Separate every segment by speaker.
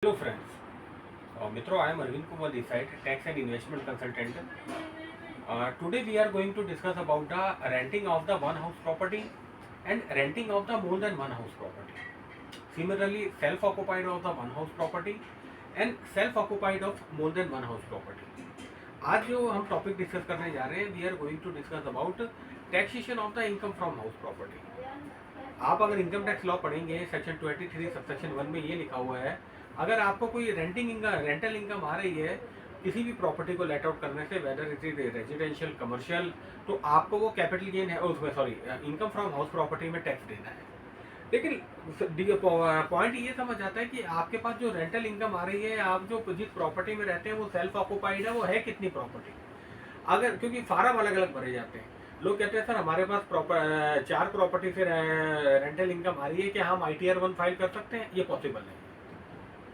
Speaker 1: Hello friends, Mitro, I am Arvind Kumar this side, tax and investment consultant. Today we are going to discuss about the renting of the one house property and renting of the more than one house property. Similarly, self-occupied of the one house property and self-occupied of more than one house property. आज जो हम topic discuss करने जा रहे हैं, we are going to discuss about taxation of the income from house property. आप अगर income tax law पढ़ेंगे सेक्शन 23 सबसेक्शन 1 में ये लिखा हुआ है, अगर आपको कोई रेंटल इनकम आ रही है किसी भी प्रॉपर्टी को लेट आउट करने से, whether it is residential commercial, तो आपको वो कैपिटल गेन है उसमें इनकम फ्रॉम हाउस प्रॉपर्टी में टैक्स देना है। लेकिन पॉइंट ये समझ आता है कि आपके पास जो रेंटल इनकम आ रही है, आप जो जिस प्रॉपर्टी में रहते हैं वो सेल्फ ऑक्यूपाइड है, वो है कितनी प्रॉपर्टी। अगर क्योंकि फार्म अलग अलग भरे जाते हैं, लोग कहते हैं सर हमारे पास 4 प्रॉपर्टी से रेंटल इनकम आ रही है, क्या हम ITR 1 फाइल कर सकते हैं? ये पॉसिबल नहीं है।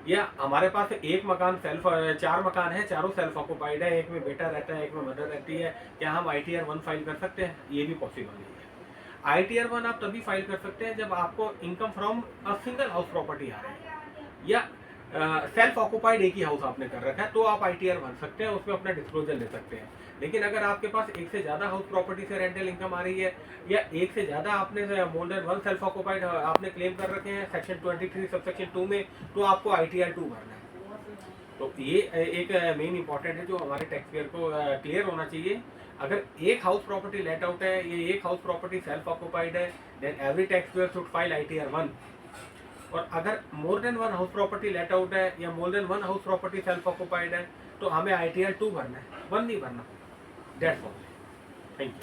Speaker 1: या हमारे पास एक मकान 4 मकान है, चारों सेल्फ ऑक्यूपाइड है, एक में बेटा रहता है, एक में मदर रहती है, क्या हम ITR 1 फाइल कर सकते हैं? ये भी पॉसिबल नहीं है। ITR 1 आप तभी फाइल कर सकते हैं जब आपको income from a single house property आ रही है या सेल्फ ऑक्यूपाइड एक ही हाउस आपने कर रखा है, तो आप ITR भर सकते हैं, उसमें अपना डिस्क्लोजर ले सकते हैं। लेकिन अगर आपके पास एक से ज़्यादा हाउस प्रॉपर्टी से रेंटल इनकम आ रही है या एक से ज़्यादा आपने मोर देन 1 सेल्फ ऑक्यूपाइड आपने क्लेम कर रखे हैं सेक्शन 23 सबसेक्शन 2 में, तो आपको ITR 2 भरना है। तो ये एक मेन इंपॉर्टेंट है जो हमारे टैक्स पेयर को क्लियर होना चाहिए। अगर एक हाउस प्रॉपर्टी लेट आउट है, ये एक हाउस प्रॉपर्टी सेल्फ ऑक्यूपाइड है, then every tax payer should file ITR 1। और अगर more than 1 house property let out है या more than 1 house property self occupied है, तो हमें ITR 2 भरना है, 1 नहीं भरना। That's all. Thank you.